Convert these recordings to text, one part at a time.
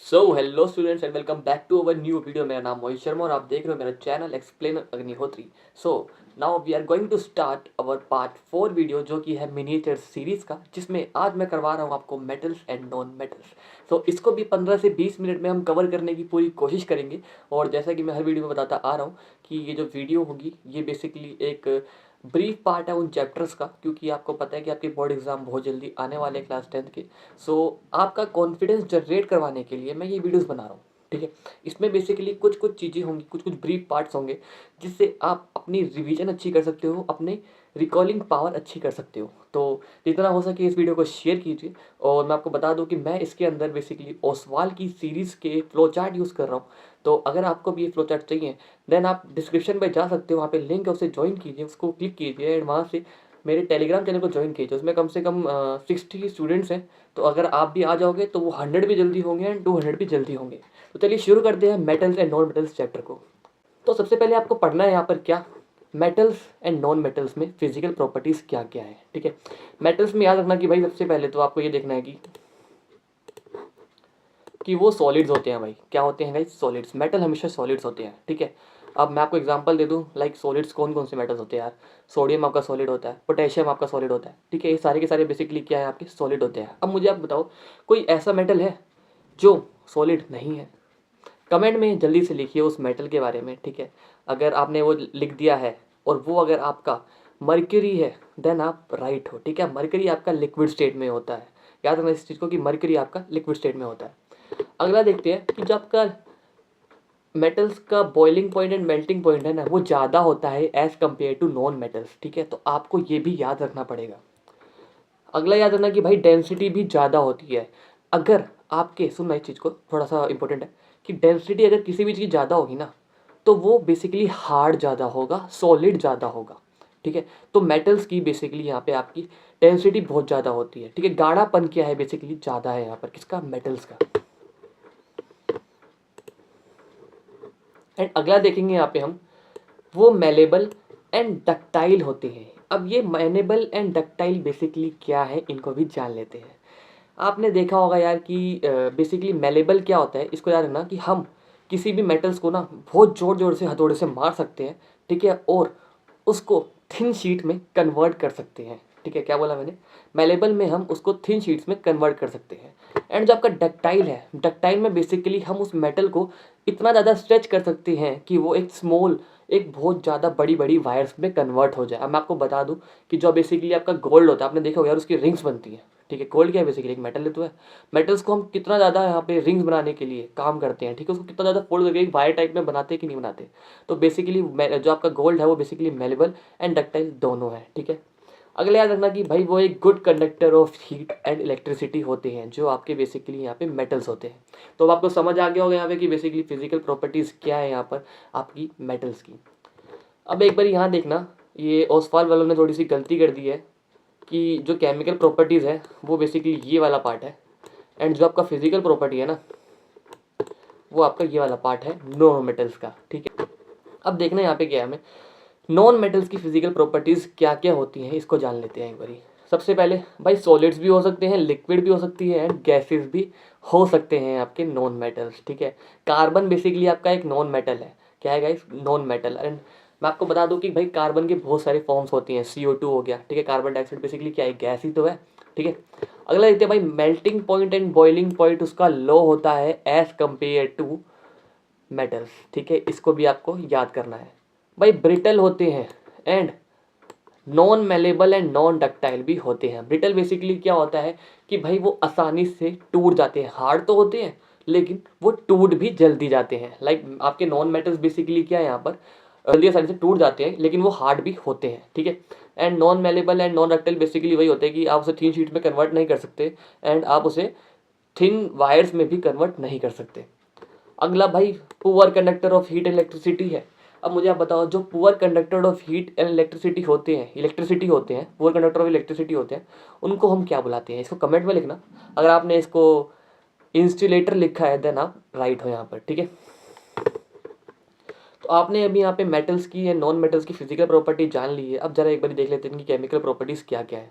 So hello students and welcome back to our new video. मेरा नाम मोहित शर्मा और आप देख रहे हो मेरा channel explainer Agnihotri. So now we are going to start our part 4 video, जो कि है मिनिएचर सीरीज का, जिसमें आज मैं करवा रहा हूँ आपको मेटल्स एंड नॉन मेटल्स। सो इसको भी 15 से 20 मिनट में हम कवर करने की पूरी कोशिश करेंगे। और जैसा कि मैं हर वीडियो में बताता आ रहा हूँ कि ये जो वीडियो होगी ये बेसिकली एक ब्रीफ पार्ट है उन चैप्टर्स का, क्योंकि आपको पता है कि आपके बोर्ड एग्जाम बहुत जल्दी आने वाले हैं क्लास 10th के। सो आपका कॉन्फिडेंस जनरेट करवाने के लिए मैं ये वीडियोस बना रहा हूँ। ठीक है, इसमें बेसिकली कुछ कुछ चीज़ें होंगी, कुछ कुछ ब्रीफ पार्ट्स होंगे, जिससे आप अपनी रिवीजन अच्छी कर सकते हो, अपने रिकॉलिंग पावर अच्छी कर सकते हो। तो जितना हो सके इस वीडियो को शेयर कीजिए। और मैं आपको बता दूं कि मैं इसके अंदर बेसिकली ओसवाल की सीरीज़ के फ्लो चार्ट यूज़ कर रहा हूँ। तो अगर आपको भी ये फ्लो चार्ट चाहिए देन आप डिस्क्रिप्शन में जा सकते हो, वहाँ पे लिंक है, उसे ज्वाइन कीजिए, उसको क्लिक कीजिए एंड वहाँ से मेरे टेलीग्राम चैनल को ज्वाइन कीजिए। उसमें कम से कम 60 स्टूडेंट्स हैं। तो अगर आप भी आ जाओगे तो वो 100 भी जल्दी होंगे एंड 200 भी जल्दी होंगे। तो चलिए शुरू करते हैं metals and non metals chapter को। तो सबसे पहले आपको पढ़ना है यहाँ पर क्या, मेटल्स एंड नॉन मेटल्स में फिजिकल प्रॉपर्टीज़ क्या क्या है। ठीक है, मेटल्स में याद रखना कि भाई सबसे पहले तो आपको ये देखना है कि वो सॉलिड्स होते हैं। भाई क्या होते हैं गाइस? सॉलिड्स। मेटल हमेशा सॉलिड्स होते हैं। ठीक है, अब मैं आपको एग्जांपल दे दूं, लाइक सॉलिड्स कौन कौन से मेटल्स होते हैं यार। सोडियम आपका सॉलिड होता है, पोटेशियम आपका सॉलिड होता है। ठीक है, ये सारे के सारे बेसिकली क्या है, आपके सॉलिड होते हैं। अब मुझे आप बताओ कोई ऐसा मेटल है जो सॉलिड नहीं है? कमेंट में जल्दी से लिखिए उस मेटल के बारे में। ठीक है, अगर आपने वो लिख दिया है और वो अगर आपका मर्क्यूरी है देन आप राइट हो। ठीक है, मर्क्यूरी आपका लिक्विड स्टेट में होता है। याद रखना इस चीज़ को कि मर्क्यूरी आपका लिक्विड स्टेट में होता है। अगला देखते हैं कि जब आपका मेटल्स का boiling point and melting point है ना, वो ज़्यादा होता है as compared to non metals. ठीक है, तो आपको ये भी याद रखना पड़ेगा। अगला याद रखना कि भाई डेंसिटी भी ज़्यादा होती है। अगर आपके, सुनना इस चीज़ को, थोड़ा सा इंपॉर्टेंट है कि डेंसिटी अगर किसी भी चीज़ ज़्यादा होगी ना तो वो बेसिकली हार्ड ज़्यादा होगा, सॉलिड ज़्यादा होगा। ठीक है, तो मेटल्स की बेसिकली यहाँ पे आपकी डेंसिटी बहुत ज़्यादा होती है। ठीक है, गाढ़ापन क्या है, बेसिकली ज़्यादा है यहाँ पर किसका, मेटल्स का। एंड अगला देखेंगे यहाँ पे हम, वो मेलेबल एंड डक्टाइल होते हैं। अब ये मेलेबल एंड डक्टाइल बेसिकली क्या है, इनको भी जान लेते हैं। आपने देखा होगा यार कि बेसिकली मेलेबल क्या होता है, इसको याद रखना कि हम किसी भी मेटल्स को ना बहुत ज़ोर ज़ोर से हथौड़े से मार सकते हैं। ठीक है, और उसको थिन शीट में कन्वर्ट कर सकते हैं। ठीक है, क्या बोला मैंने, मेलेबल में हम उसको थिन शीट्स में कन्वर्ट कर सकते हैं। एंड जो आपका डक्टाइल है, डक्टाइल में बेसिकली हम उस मेटल को इतना ज़्यादा स्ट्रेच कर सकते हैं कि वो एक बहुत ज़्यादा बड़ी बड़ी वायर्स में कन्वर्ट हो जाए। अब मैं आपको बता दूं कि जो बेसिकली आपका गोल्ड होता है, आपने देखा होगा यार उसकी रिंग्स बनती हैं। ठीक है, गोल्ड क्या है, बेसिकली एक मेटल तो है। मेटल्स को हम कितना ज़्यादा यहाँ पे रिंग्स बनाने के लिए काम करते हैं। ठीक है, उसको कितना ज़्यादा फोल्ड करके एक वायर टाइप में बनाते हैं कि नहीं बनाते। तो बेसिकली जो आपका गोल्ड है वो बेसिकली मेलेबल एंड डक्टाइल दोनों है। ठीक है, अगला याद रखना कि भाई वो एक good conductor of heat and electricity होते हैं, जो आपके बेसिकली यहाँ पे मेटल्स होते हैं। तो अब आपको समझ आ गया होगा यहाँ पे कि बेसिकली फिजिकल प्रॉपर्टीज़ क्या है यहाँ पर आपकी मेटल्स की। अब एक बार यहाँ देखना, ये ओसवाल वालों ने थोड़ी सी गलती कर दी है कि जो केमिकल प्रॉपर्टीज़ है वो बेसिकली ये वाला पार्ट है, एंड जो आपका फिजिकल प्रॉपर्टी है ना वो आपका ये वाला पार्ट है नॉन मेटल्स का। ठीक है, अब देखना यहाँ पे क्या है, हमें नॉन मेटल्स की फिजिकल प्रॉपर्टीज़ क्या क्या होती हैं इसको जान लेते हैं एक बारी। सबसे पहले भाई सॉलिड्स भी हो सकते हैं, लिक्विड भी हो सकती है एंड गैसेस भी हो सकते हैं आपके नॉन मेटल्स। ठीक है, कार्बन बेसिकली आपका एक नॉन मेटल है। क्या है गाइस, नॉन मेटल। एंड मैं आपको बता दूं कि भाई कार्बन के बहुत सारे फॉर्म्स होती हैं, CO2 हो गया। ठीक है, कार्बन डाइऑक्साइड बेसिकली क्या है, गैस ही तो है। ठीक है, अगला देखते हैं भाई, melting point and boiling point उसका लो होता है एज कंपेयर टू मेटल्स। ठीक है, इसको भी आपको याद करना है। भाई ब्रिटल होते हैं and non malleable and non ductile भी होते हैं। ब्रिटल बेसिकली क्या होता है कि भाई वो आसानी से टूट जाते हैं, हार्ड तो होते हैं लेकिन वो टूट भी जल्दी जाते हैं। लाइक आपके नॉन मेटल्स बेसिकली क्या है यहाँ पर, जल्दी आसानी से टूट जाते हैं लेकिन वो हार्ड भी होते हैं। ठीक है, and non malleable and non ductile basically वही होते हैं कि आप उसे थिन शीट में कन्वर्ट नहीं कर सकते एंड आप उसे थिन वायर्स में भी कन्वर्ट नहीं कर सकते। अगला भाई poor conductor of heat and electricity है। अब मुझे आप बताओ, जो poor conductor of heat and electricity होते हैं, पुअर कंडक्टर ऑफ इलेक्ट्रिसिटी होते हैं, उनको हम क्या बुलाते हैं? इसको कमेंट में लिखना। अगर आपने इसको इंस्टुलेटर लिखा है देन आप राइट हो यहाँ पर। ठीक है, तो आपने अभी यहाँ पे मेटल्स की या नॉन मेटल्स की फिजिकल प्रॉपर्टी जान ली है। अब जरा एक बार देख लेते हैं इनकी केमिकल प्रॉपर्टीज क्या क्या है।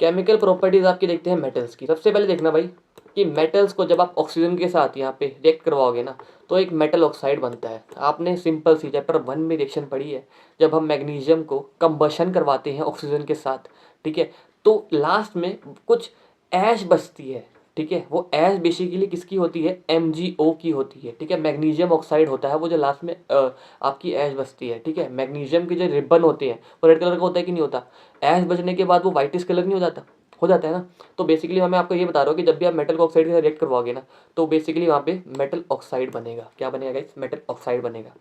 केमिकल प्रॉपर्टीज आपकी देखते हैं मेटल्स की। सबसे पहले देखना भाई, कि मेटल्स को जब आप ऑक्सीजन के साथ यहाँ पे रिएक्ट करवाओगे ना तो एक मेटल ऑक्साइड बनता है। आपने सिंपल सी चैप्टर 1 में रिएक्शन पढ़ी है, जब हम मैग्नीशियम को कंबशन करवाते हैं ऑक्सीजन के साथ, ठीक है, तो लास्ट में कुछ ऐश बचती है, ठीक है। वो ऐश बेसिकली किसकी होती है, MgO की होती है, ठीक है। मैग्नीशियम ऑक्साइड होता है वो जो लास्ट में आपकी ऐश बचती है, ठीक है। मैग्नीशियम के जो रिबन होते हैं वो रेड कलर का होता है कि नहीं होता, ऐश बचने के बाद वो वाइटिश कलर नहीं हो जाता, हो जाता है ना। तो बेसिकली मैं आपको ये बता रहा हूँ कि जब भी आप मेटल को ऑक्साइड के साथ रिएक्ट करवाओगे ना तो बेसिकली वहाँ पे मेटल ऑक्साइड बनेगा। क्या बनेगा गाइस, मेटल ऑक्साइड बनेगा।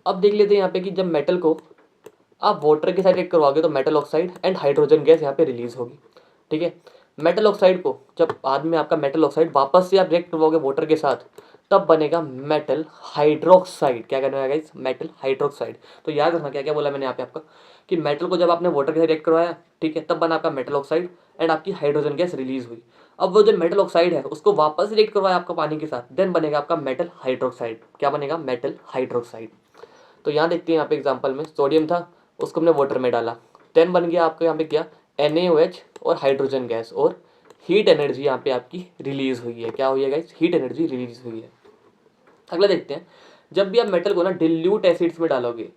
अब देख लेते हैं यहाँ पे कि जब मेटल को आप वाटर के साथ रिएक्ट करवाओगे तो metal oxide and hydrogen gas यहाँ पे रिलीज होगी, ठीक है। मेटल ऑक्साइड को जब बाद में आपका मेटल ऑक्साइड वापस से आप रिएक्ट करवाओगे वाटर के साथ तब बनेगा मेटल हाइड्रोक्साइड। क्या करना है गाइस, मेटल हाइड्रोक्साइड। तो याद रखना क्या क्या बोला मैंने यहाँ पे आपका कि मेटल को जब आपने वाटर के साथ रिएक्ट करवाया, ठीक है, तब बना आपका मेटल ऑक्साइड एंड आपकी हाइड्रोजन गैस रिलीज हुई। अब वो जो मेटल ऑक्साइड है उसको वापस रिएक्ट करवाया आपका पानी के साथ, देन बनेगा आपका मेटल हाइड्रोक्साइड। क्या बनेगा, मेटल हाइड्रोक्साइड। तो यहाँ देखते हैं, यहाँ पे एग्जांपल में सोडियम था, उसको हमने वाटर में डाला, देन बन गया आपका यहाँ पे क्या, NaOH और हाइड्रोजन गैस, और हीट एनर्जी यहाँ पे आपकी रिलीज हुई है। क्या हुई है गाइस, हीट एनर्जी रिलीज हुई है। अगला देखते हैं, जब भी आप मेटल को ना डिल्यूट एसिड्स में डालोगे,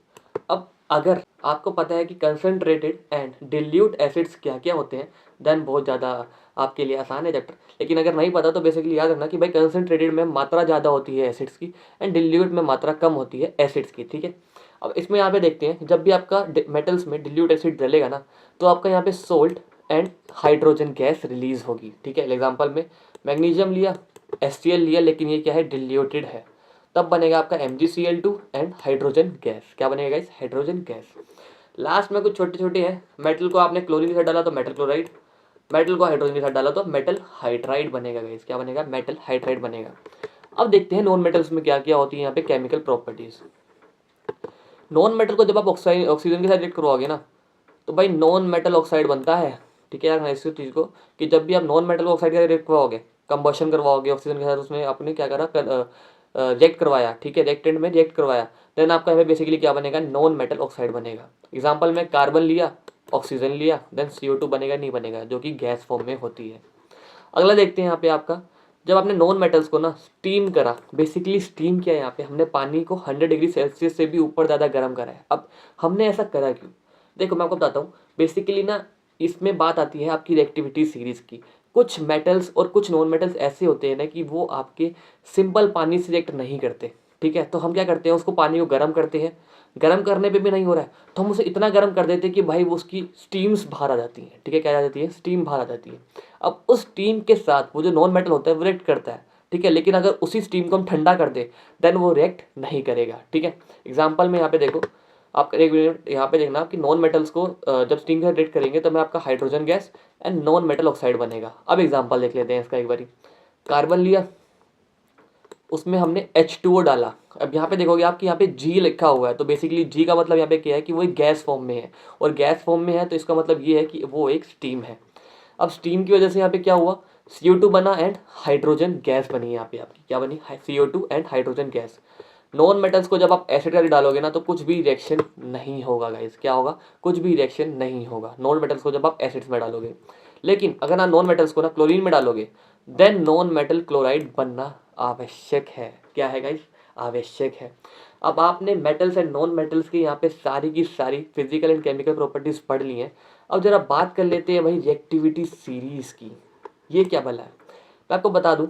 अब अगर आपको पता है कि कंसनट्रेटेड एंड डिल्यूट एसिड्स क्या क्या होते हैं, देन बहुत ज़्यादा आपके लिए आसान है चैप्टर। लेकिन अगर नहीं पता तो बेसिकली याद रखना कि भाई कंसनट्रेटेड में मात्रा ज़्यादा होती है एसिड्स की एंड डिल्यूट में मात्रा कम होती है एसिड्स की, ठीक है। अब इसमें यहाँ पे देखते हैं, जब भी आपका मेटल्स में डिल्यूट एसिड डलेगा ना तो आपका यहाँ पे salt and hydrogen gas release होगी, ठीक है। एग्जाम्पल में मैग्नीशियम लिया, HCl लिया, लेकिन ये क्या है, डिल्यूटेड है, तब बनेगा आपका MgCl2 एंड हाइड्रोजन गैस। क्या बनेगा गाइस, हाइड्रोजन गैस। लास्ट में कुछ छोटे छोटे हैं, मेटल को आपने क्लोरीन के साथ डाला तो मेटल क्लोराइड, मेटल को हाइड्रोजन के साथ डाला तो मेटल हाइड्राइड बनेगा गाइस। क्या बनेगा, मेटल हाइड्राइड बनेगा। अब देखते हैं नॉन मेटल्स में क्या क्या होती है यहाँ पे केमिकल प्रॉपर्टीज। नॉन मेटल को जब आप ऑक्सीजन के साथ रिएक्ट करवाओगे ना तो भाई नॉन मेटल ऑक्साइड बनता है, ठीक है यार। इस चीज़ को कि जब भी आप नॉन मेटल ऑक्साइड के साथ रिएक्ट करवाओगे, कंबशन करवाओगे ऑक्सीजन के साथ, उसमें आपने क्या करा, रिएक्ट करवाया, ठीक है, रिएक्टेंट में रिएक्ट करवाया, देन आपका यहाँ बेसिकली क्या बनेगा, नॉन मेटल ऑक्साइड बनेगा। एग्जाम्पल में कार्बन लिया, ऑक्सीजन लिया, देन CO2 बनेगा, नहीं बनेगा, जो कि गैस फॉर्म में होती है। अगला देखते हैं यहाँ पे आपका, जब आपने नॉन मेटल्स को ना स्टीम करा, बेसिकली स्टीम किया, यहाँ पे हमने पानी को 100 डिग्री सेल्सियस से भी ऊपर ज़्यादा गर्म करा है। अब हमने ऐसा करा क्यों, देखो मैं आपको बताता हूँ। बेसिकली ना इसमें बात आती है आपकी रिएक्टिविटी सीरीज की। कुछ मेटल्स और कुछ नॉन मेटल्स ऐसे होते हैं ना कि वो आपके सिंपल पानी से रिएक्ट नहीं करते, ठीक है। तो हम क्या करते हैं, उसको पानी को गर्म करते हैं, गर्म करने पे भी नहीं हो रहा है तो हम उसे इतना गर्म कर देते हैं कि भाई वो उसकी स्टीम्स बाहर आ जाती हैं, ठीक है, क्या आ जाती है, स्टीम बाहर आ जाती है। अब उस स्टीम के साथ वो जो नॉन मेटल होता है वो रिएक्ट करता है, ठीक है। लेकिन अगर उसी स्टीम को हम ठंडा कर दे देन वो रिएक्ट नहीं करेगा, ठीक है। एग्जाम्पल में यहाँ पे देखो, आप एक मिनट यहाँ पे देखना कि नॉन मेटल्स को जब स्टीम के साथ रिएक्ट करेंगे तो मैं आपका hydrogen gas and non metal oxide बनेगा। अब एग्जाम्पल देख लेते हैं इसका एक बारी। कार्बन लिया, उसमें हमने H2O डाला। अब यहाँ पे देखोगे आपकी यहाँ पे G लिखा हुआ है, तो बेसिकली G का मतलब यहाँ पे क्या है कि वो एक गैस फॉर्म में है, और गैस फॉर्म में है तो इसका मतलब ये है कि वो एक स्टीम है। अब स्टीम की वजह से यहाँ पे क्या हुआ, CO2 बना एंड हाइड्रोजन गैस बनी। यहाँ पे आपकी क्या बनी, CO2 and hydrogen gas. Non metals को जब आप एसिड का डालोगे ना तो कुछ भी रिएक्शन नहीं होगा गाइस। क्या होगा, कुछ भी रिएक्शन नहीं होगा नॉन मेटल्स को जब आप एसिड्स में डालोगे। लेकिन अगर आप नॉन मेटल्स को ना क्लोरीन में डालोगे देन नॉन मेटल क्लोराइड बनना आवश्यक है। क्या है गाइस, आवश्यक है। अब आपने मेटल्स एंड नॉन मेटल्स की यहाँ पे सारी की सारी फिजिकल एंड केमिकल प्रॉपर्टीज पढ़ ली हैं। अब जरा बात कर लेते हैं भाई रिएक्टिविटी सीरीज की। ये क्या भला है, मैं आपको बता दूं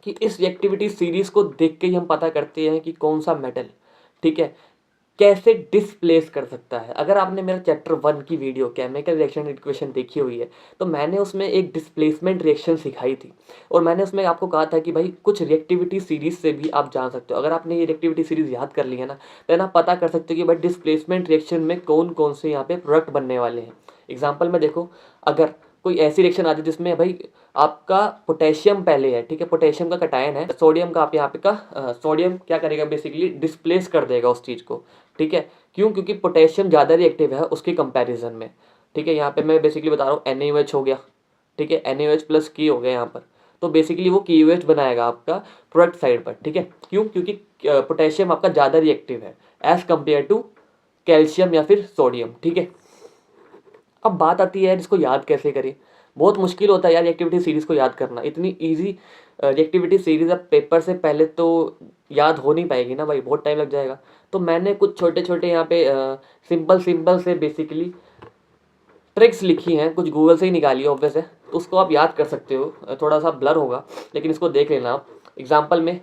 कि इस रिएक्टिविटी सीरीज को देख के ही हम पता करते हैं कि कौन सा मेटल, ठीक है, कैसे डिस्प्लेस कर सकता है। अगर आपने मेरा चैप्टर 1 की वीडियो केमिकल रिएक्शन इक्वेशन देखी हुई है तो मैंने उसमें एक डिस्प्लेसमेंट रिएक्शन सिखाई थी, और मैंने उसमें आपको कहा था कि भाई कुछ रिएक्टिविटी सीरीज से भी आप जान सकते हो। अगर आपने ये रिएक्टिविटी सीरीज याद कर ली है ना देन आप पता कर सकते हो कि भाई डिस्प्लेसमेंट रिएक्शन में कौन कौन से यहाँ पे प्रोडक्ट बनने वाले हैं। एग्जाम्पल में देखो, अगर कोई ऐसी रिएक्शन आती है जिसमें भाई आपका पोटेशियम पहले है, ठीक है, पोटेशियम का कटायन है, सोडियम का आप यहाँ पे का सोडियम क्या करेगा, बेसिकली डिस्प्लेस कर देगा उस चीज़ को, ठीक है। क्यों, क्योंकि पोटेशियम ज़्यादा रिएक्टिव है उसके कंपैरिजन में, ठीक है। यहाँ पे मैं बेसिकली बता रहा हूँ NaOH हो गया, ठीक है, NaOH प्लस की हो गया यहाँ पर, तो बेसिकली वो KOH बनाएगा आपका प्रोडक्ट साइड पर, ठीक है। क्यों, क्योंकि पोटेशियम आपका ज़्यादा रिएक्टिव है एज कम्पेयर टू कैल्शियम या फिर सोडियम, ठीक है। अब बात आती है इसको याद कैसे करें। बहुत मुश्किल होता है यार रिएक्टिविटी सीरीज़ को याद करना, इतनी ईजी रिएक्टिविटी सीरीज़ अब पेपर से पहले तो याद हो नहीं पाएगी ना भाई, बहुत टाइम लग जाएगा। तो मैंने कुछ छोटे छोटे यहाँ पे सिंपल सिंपल से बेसिकली ट्रिक्स लिखी हैं, कुछ गूगल से ही निकाली है ऑब्वियस है, तो उसको आप याद कर सकते हो। थोड़ा सा ब्लर होगा लेकिन इसको देख लेना आप। एग्जाम्पल में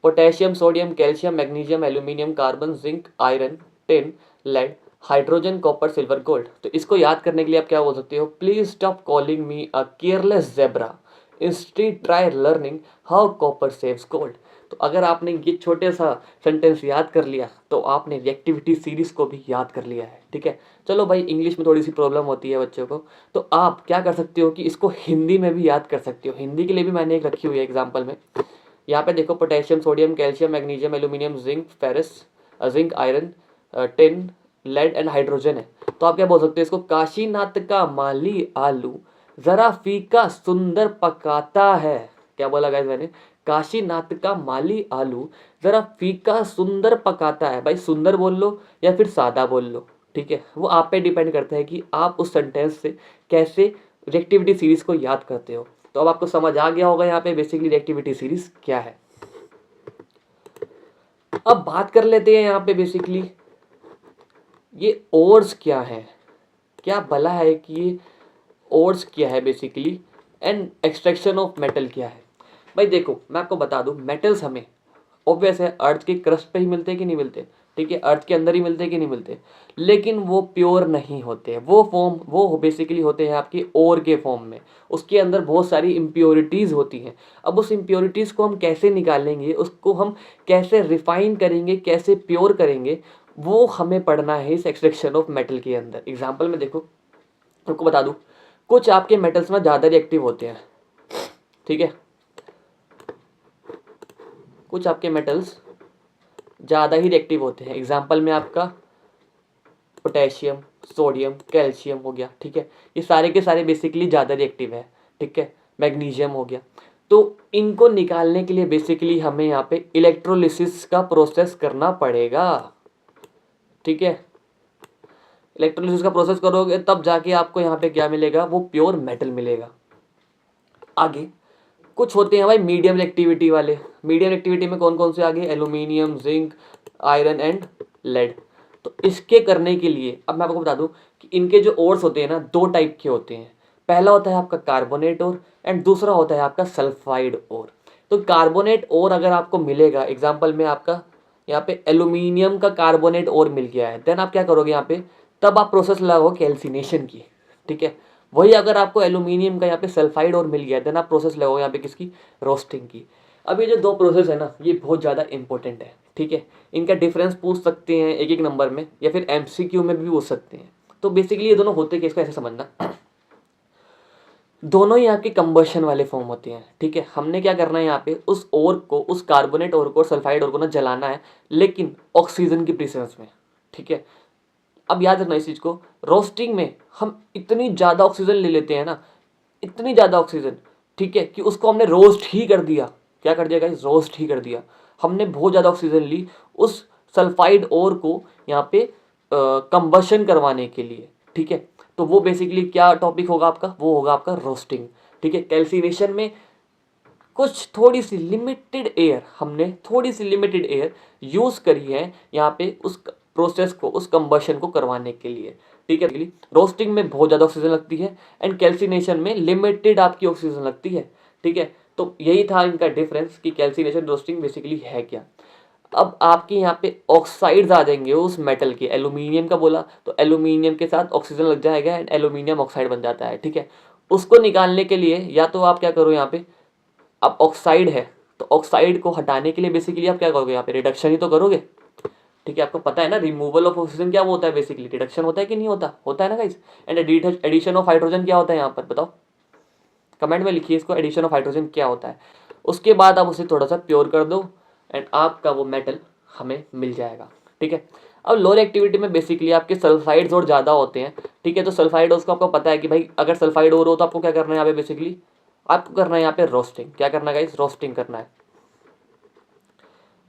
potassium, sodium, calcium, magnesium, aluminium, carbon, zinc, iron, tin, lead, hydrogen, copper, silver, gold. तो इसको याद करने के लिए आप क्या बोल सकते हो, please stop calling me a careless zebra, instead try learning how copper saves gold. तो अगर आपने ये छोटे सा सेंटेंस याद कर लिया तो आपने रिएक्टिविटी सीरीज को भी याद कर लिया है, ठीक है। चलो भाई, इंग्लिश में थोड़ी सी प्रॉब्लम होती है बच्चों को, तो आप क्या कर सकते हो कि इसको हिंदी में भी याद कर सकते हो। हिंदी के लिए भी मैंने एक रखी हुई है एग्जाम्पल में। यहाँ पे देखो, potassium, sodium, calcium, magnesium, aluminium, zinc, ferrous, zinc, iron, tin, lead and hydrogen है। तो आप क्या बोल सकते हो इसको, काशीनाथ का माली आलू जरा फीका सुंदर पकाता है। क्या बोला गाइस मैंने, काशीनाथ का माली आलू जरा फीका सुंदर पकाता है। भाई सुंदर बोल लो या फिर सादा बोल लो, ठीक है, वो आप पे डिपेंड करता है कि आप उस सेंटेंस से कैसे रिएक्टिविटी सीरीज को याद करते हो। तो अब आपको समझ आ गया होगा यहाँ पे बेसिकली रिएक्टिविटी सीरीज क्या है। अब बात कर लेते हैं यहाँ पे बेसिकली ये ओर्स क्या है, क्या भला है कि ये ओर्स क्या है basically, and extraction of metal क्या है। भाई देखो, मैं आपको बता दूं, मेटल्स हमें ऑब्वियस है अर्थ की क्रस्ट पे ही मिलते हैं कि नहीं मिलते, ठीक है, अर्थ के अंदर ही मिलते हैं कि नहीं मिलते, लेकिन वो प्योर नहीं होते। वो बेसिकली होते हैं आपके ओर के फॉर्म में, उसके अंदर बहुत सारी इम्प्योरिटीज़ होती हैं। अब उस इम्प्योरिटीज़ को हम कैसे निकालेंगे, उसको हम कैसे रिफाइन करेंगे, कैसे प्योर करेंगे, वो हमें पढ़ना है इस एक्सट्रैक्शन ऑफ मेटल के अंदर। एग्जाम्पल में देखो, आपको बता दूं, कुछ आपके मेटल्स में ज़्यादा रिएक्टिव होते हैं, ठीक है, कुछ आपके मेटल्स ज़्यादा ही रिएक्टिव होते हैं। एग्जाम्पल में आपका पोटेशियम, सोडियम, कैल्शियम हो गया, ठीक है, ये सारे के सारे बेसिकली ज़्यादा रिएक्टिव है, ठीक है, मैग्नीशियम हो गया। तो इनको निकालने के लिए बेसिकली हमें यहाँ पे इलेक्ट्रोलिसिस का प्रोसेस करना पड़ेगा, ठीक है। इलेक्ट्रोलिसिस का प्रोसेस करोगे तब जाके आपको यहाँ पे क्या मिलेगा, वो प्योर मेटल मिलेगा। आगे कुछ होते हैं भाई मीडियम रिएक्टिविटी वाले। मीडियम रिएक्टिविटी में कौन कौन से आगे, aluminium, zinc, iron and lead. तो इसके करने के लिए अब मैं आपको बता दूं कि इनके जो ओर्स होते हैं ना, दो टाइप के होते हैं। पहला होता है आपका कार्बोनेट ओर एंड दूसरा होता है आपका सल्फाइड ओर। तो कार्बोनेट ओर अगर आपको मिलेगा, एग्जाम्पल में आपका यहाँ पे एल्यूमिनियम का कार्बोनेट ओर मिल गया है, देन आप क्या करोगे यहाँ पे, तब आप प्रोसेस लगाओगे कैल्सिनेशन की, ठीक है। वही अगर आपको एल्यूमिनियम का यहाँ पे सल्फाइड और मिल गया, देन आप प्रोसेस लगाओगे यहाँ पे किसकी, रोस्टिंग की। अब ये जो दो प्रोसेस है ना, ये बहुत ज़्यादा इंपॉर्टेंट है, ठीक है। इनका डिफरेंस पूछ सकते हैं एक एक नंबर में या फिर एमसीक्यू में भी पूछ सकते हैं। तो बेसिकली ये दोनों होते हैं, इसको ऐसे समझना, दोनों ही आपके कंबशन वाले फॉर्म होते हैं, ठीक है। हमने क्या करना है यहाँ पे, उस ओर को, उस कार्बोनेट ओर को, सल्फाइड ओर को ना जलाना है, लेकिन ऑक्सीजन की प्रेजेंस में, ठीक है। अब याद रखना इस चीज़ को, रोस्टिंग में हम इतनी ज़्यादा ऑक्सीजन ले लेते हैं ना, इतनी ज़्यादा ऑक्सीजन, ठीक है, कि उसको हमने रोस्ट ही कर दिया। क्या कर दिया गाइस, रोस्ट ही कर दिया। हमने बहुत ज़्यादा ऑक्सीजन ली उस सल्फाइड ओर को यहाँ पे कंबशन करवाने के लिए, ठीक है। तो वो बेसिकली क्या टॉपिक होगा आपका, वो होगा आपका रोस्टिंग, ठीक है। कैल्सिनेशन में कुछ थोड़ी सी लिमिटेड एयर, हमने थोड़ी सी लिमिटेड एयर यूज़ करी है यहाँ पे उस प्रोसेस को, उस कंबशन को करवाने के लिए, ठीक है। रोस्टिंग में बहुत ज़्यादा ऑक्सीजन लगती है एंड कैल्सिनेशन में लिमिटेड आपकी ऑक्सीजन लगती है, ठीक है। तो यही था इनका डिफरेंस कि कैल्सिनेशन रोस्टिंग बेसिकली है क्या। अब आपके यहाँ पे ऑक्साइड्स आ जाएंगे उस मेटल के, एल्यूमिनियम का बोला तो एल्यूमिनियम के साथ ऑक्सीजन लग जाएगा एंड एल्यूमिनियम ऑक्साइड बन जाता है, ठीक है। उसको निकालने के लिए या तो आप क्या करो यहाँ पे, अब ऑक्साइड है तो ऑक्साइड को हटाने के लिए बेसिकली आप क्या करोगे, यहाँ पे रिडक्शन ही तो करोगे, ठीक है। आपको पता है ना रिमूवल ऑफ ऑक्सीजन क्या होता है, बेसिकली रिडक्शन होता है कि नहीं होता, होता है ना guys. And addition of hydrogen क्या होता है यहाँ पर, बताओ कमेंट में लिखिए इसको, एडिशन ऑफ हाइड्रोजन क्या होता है। उसके बाद आप उसे थोड़ा सा प्योर कर दो एंड आपका वो मेटल हमें मिल जाएगा, ठीक है। अब लोअर एक्टिविटी में बेसिकली आपके सल्फाइड्स और ज़्यादा होते हैं, ठीक है। तो सल्फाइड उसको आपको पता है कि भाई अगर सल्फाइड और हो तो आपको क्या करना है यहाँ पे, बेसिकली आपको करना है यहाँ पे रोस्टिंग। क्या करना है गाइस, रोस्टिंग करना है।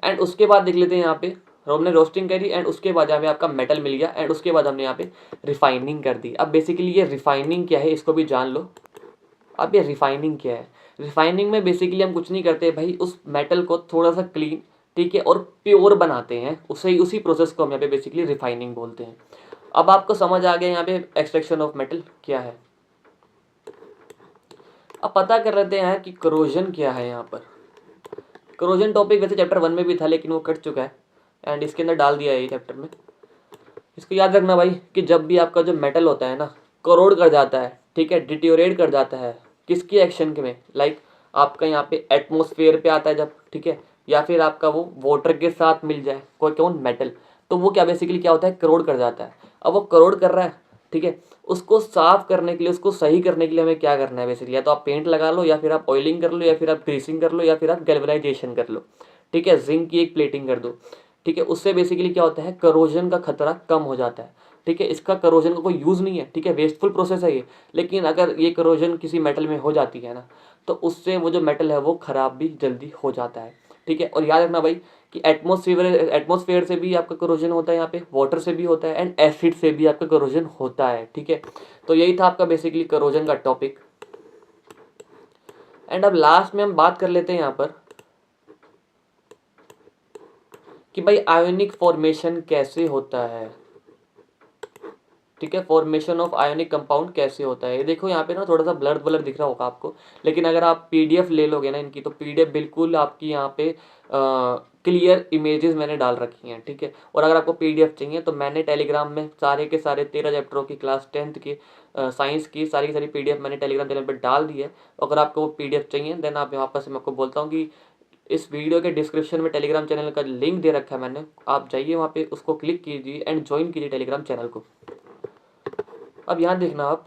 एंड उसके बाद देख लेते हैं यहाँ पे हमने रोस्टिंग करी एंड उसके बाद हमें आपका मेटल मिल गया एंड उसके बाद हमने यहाँ पे रिफाइनिंग कर दी। अब बेसिकली ये रिफाइनिंग क्या है इसको भी जान लो। अब ये रिफाइनिंग क्या है, रिफाइनिंग में बेसिकली हम कुछ नहीं करते भाई, उस मेटल को थोड़ा सा क्लीन, ठीक है, और प्योर बनाते हैं, उसी प्रोसेस को हम यहाँ पे बेसिकली रिफाइनिंग बोलते हैं। अब आपको समझ आ गया यहाँ पे एक्सट्रैक्शन ऑफ मेटल क्या है। अब पता कर लेते हैं कि करोजन क्या है। यहाँ पर करोजन टॉपिक वैसे चैप्टर 1 में भी था लेकिन वो कट चुका है एंड इसके अंदर डाल दिया है ये चैप्टर में। इसको याद रखना भाई कि जब भी आपका जो मेटल होता है ना करोड कर जाता है, ठीक है, डिटीरियोरेट कर जाता है, किसकी एक्शन के में, लाइक आपका यहाँ पे एटमोसफेयर पे आता है जब, ठीक है, या फिर आपका वो वाटर के साथ मिल जाए कोई कौन मेटल, तो वो क्या बेसिकली क्या होता है, करोड कर जाता है। अब वो करोड कर रहा है, ठीक है, उसको साफ करने के लिए, उसको सही करने के लिए हमें क्या करना है बेसिकली, या तो आप पेंट लगा लो, या फिर आप ऑयलिंग कर लो, या फिर आप ग्रीसिंग कर लो, या फिर आप गैल्वेनाइजेशन कर लो, ठीक है, जिंक की एक प्लेटिंग कर दो, ठीक है। उससे बेसिकली क्या होता है, करोजन का खतरा कम हो जाता है, ठीक है। इसका करोजन का कोई यूज़ नहीं है, ठीक है, वेस्टफुल प्रोसेस है ये, लेकिन अगर ये करोजन किसी मेटल में हो जाती है ना तो उससे वो जो मेटल है वो ख़राब भी जल्दी हो जाता है, ठीक है। और याद रखना भाई कि एटमोसफेयर से भी आपका करोजन होता है, यहाँ पे वाटर से भी होता है एंड एसिड से भी आपका करोजन होता है, ठीक है। तो यही था आपका बेसिकली करोजन का टॉपिक। एंड अब लास्ट में हम बात कर लेते हैं यहाँ पर कि भाई आयोनिक फॉर्मेशन कैसे होता है, ठीक है, फॉर्मेशन ऑफ आयोनिक कंपाउंड कैसे होता है। ये देखो यहाँ पे ना थोड़ा सा ब्लर ब्लर दिख रहा होगा आपको, लेकिन अगर आप पीडीएफ ले लोगे ना इनकी, तो पीडीएफ बिल्कुल आपकी यहाँ पे क्लियर इमेजेस मैंने डाल रखी हैं, ठीक है। और अगर आपको पीडीएफ चाहिए तो मैंने टेलीग्राम में सारे के सारे 13 चैप्टरों की क्लास 10th की साइंस की सारी पीडीएफ मैंने टेलीग्राम चैनल पर डाल दी है। अगर आपको वो पीडीएफ चाहिए देन आप वापस मैं आपको बोलता हूँ कि इस वीडियो के डिस्क्रिप्शन में टेलीग्राम चैनल का लिंक दे रखा है मैंने, आप जाइए वहाँ पे उसको क्लिक कीजिए एंड ज्वाइन कीजिए टेलीग्राम चैनल को। अब यहाँ देखना आप,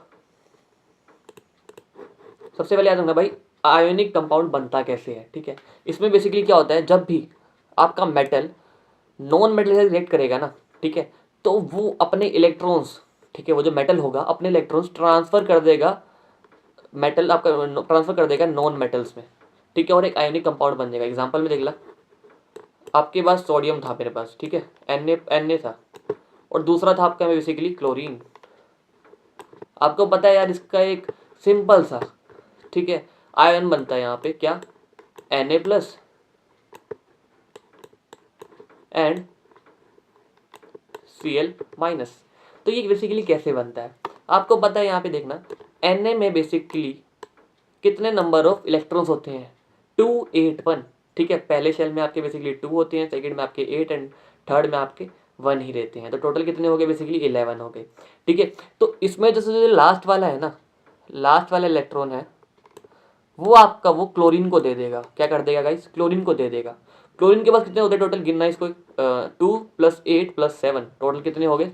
सबसे पहले याद रखना भाई आयोनिक कंपाउंड बनता कैसे है, ठीक है। इसमें बेसिकली क्या होता है, जब भी आपका मेटल नॉन मेटल से रिएक्ट करेगा ना, ठीक है, तो वो अपने इलेक्ट्रॉन्स, ठीक है, वो जो मेटल होगा अपने इलेक्ट्रॉन्स ट्रांसफर कर देगा, मेटल आपका ट्रांसफर कर देगा नॉन मेटल्स में, ठीक है, और एक आयोनिक कंपाउंड बन जाएगा। एग्जाम्पल में देख ला, आपके पास सोडियम था, मेरे पास, ठीक है, Na था, और दूसरा था आपका बेसिकली क्लोरीन। आपको पता है यार इसका एक सिंपल सा, ठीक है, आयन बनता है यहाँ पे क्या, Na+ एंड Cl-। तो ये बेसिकली कैसे बनता है आपको पता है, यहाँ पे देखना Na में बेसिकली कितने नंबर ऑफ इलेक्ट्रॉन्स होते हैं, 2 8 1, ठीक है। पहले शेल में आपके बेसिकली 2 होते हैं, सेकंड में आपके 8 एंड थर्ड में आपके 1 ही रहते हैं। तो टोटल कितने हो गए बेसिकली 11 हो गए, ठीक है। तो इसमें जैसे जो लास्ट वाला है ना, लास्ट वाला इलेक्ट्रॉन है वो आपका वो क्लोरीन को दे देगा, क्या कर देगा गाइस, क्लोरीन को दे देगा। क्लोरीन के पास कितने होते हैं टोटल, गिनना इसको, 2 + 8 + 7, टोटल कितने हो गए,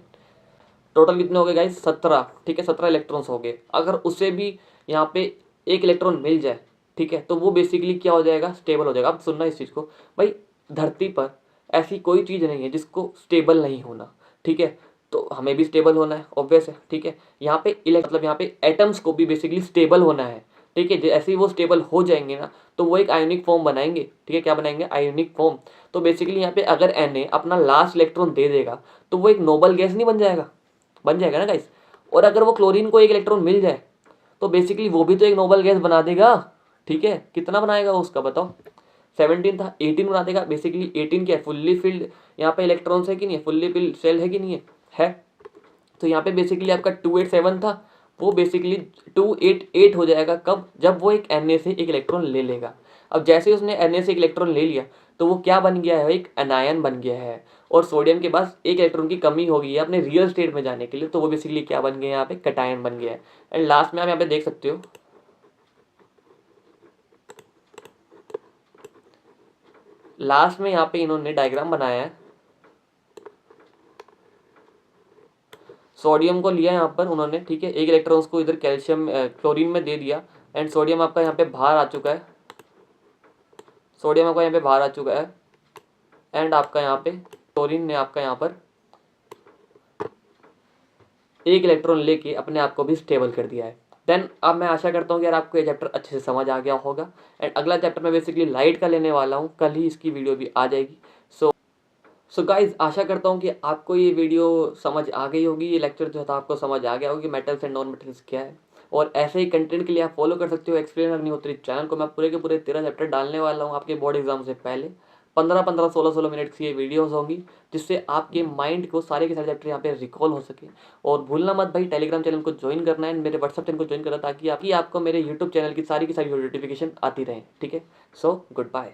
टोटल कितने हो गए गाइस 17, ठीक है, 17 इलेक्ट्रॉन्स हो गए। अगर उसे भी यहाँ पे एक इलेक्ट्रॉन मिल जाए, ठीक है, तो वो बेसिकली क्या हो जाएगा, स्टेबल हो जाएगा। अब सुनना इस चीज़ को भाई, धरती पर ऐसी कोई चीज़ नहीं है जिसको स्टेबल नहीं होना, ठीक है। तो हमें भी स्टेबल होना है, ऑब्वियस है, ठीक है। यहाँ पे मतलब यहाँ पे एटम्स को भी बेसिकली स्टेबल होना है, ठीक है। जैसे ही वो स्टेबल हो जाएंगे ना तो वो एक आयोनिक फॉर्म बनाएंगे, ठीक है, क्या बनाएंगे, आयोनिक फॉर्म। तो बेसिकली यहाँ पे अगर Na अपना लास्ट इलेक्ट्रॉन दे देगा तो वो एक नोबल गैस नहीं बन जाएगा, बन जाएगा ना गाइस। और अगर वो क्लोरीन को एक इलेक्ट्रॉन मिल जाए तो बेसिकली वो भी तो एक नोबल गैस बना देगा, ठीक है। कितना बनाएगा उसका बताओ, 17 था, 18 बना देगा। बेसिकली 18 क्या है, फुल्ली फिल्ड यहाँ पे इलेक्ट्रॉन्स है कि नहीं है, फुल्ली फिल्ड सेल है कि नहीं है। तो यहाँ पे बेसिकली आपका 287 था, वो बेसिकली 288 हो जाएगा कब, जब वो एक Na से एक इलेक्ट्रॉन ले लेगा। अब जैसे ही उसने Na से एक इलेक्ट्रॉन ले लिया तो वो क्या बन गया है, एक एनायन बन गया है। और सोडियम के पास एक इलेक्ट्रॉन की कमी हो गई है अपने रियल स्टेट में जाने के लिए, तो वो बेसिकली क्या बन गया, यहाँ पे कटायन बन गया है। एंड लास्ट में आप यहाँ पे देख सकते हो, लास्ट में यहाँ पे इन्होंने डायग्राम बनाया है, सोडियम को लिया यहाँ पर उन्होंने, ठीक है, एक इलेक्ट्रॉन को इधर कैल्शियम क्लोरीन में दे दिया एंड सोडियम आपका यहाँ पे बाहर आ चुका है, सोडियम आपका यहाँ पे बाहर आ चुका है एंड आपका यहाँ पे क्लोरीन ने आपका यहाँ पर एक इलेक्ट्रॉन लेके अपने आप को भी स्टेबल कर दिया है। देन अब मैं आशा करता हूँ कि यार आपको ये चैप्टर अच्छे से समझ आ गया होगा। एंड अगला चैप्टर मैं बेसिकली लाइट का लेने वाला हूँ, कल ही इसकी वीडियो भी आ जाएगी। सो गाइज आशा करता हूँ कि आपको ये वीडियो समझ आ गई होगी, ये लेक्चर जो था आपको समझ आ गया होगा कि मेटल्स एंड नॉन मेटल्स क्या है। और ऐसे ही कंटेंट के लिए आप फॉलो कर सकते हो एक्सप्लेनर अग्निहोत्री चैनल को। मैं पूरे के पूरे 13 चैप्टर डालने वाला हूँ आपके बोर्ड एग्जाम से पहले। 15-15, 16-16 मिनट की ये वीडियोस होंगी, जिससे आपके माइंड को सारे के सारे चैप्टर यहाँ पे रिकॉल हो सके। और भूलना मत भाई, टेलीग्राम चैनल को ज्वाइन करना है, मेरे व्हाट्सअप चैनल को ज्वाइन करना, ताकि आपको मेरे यूट्यूब चैनल की सारी नोटिफिकेशन आती रहे। ठीक है, सो गुड बाय।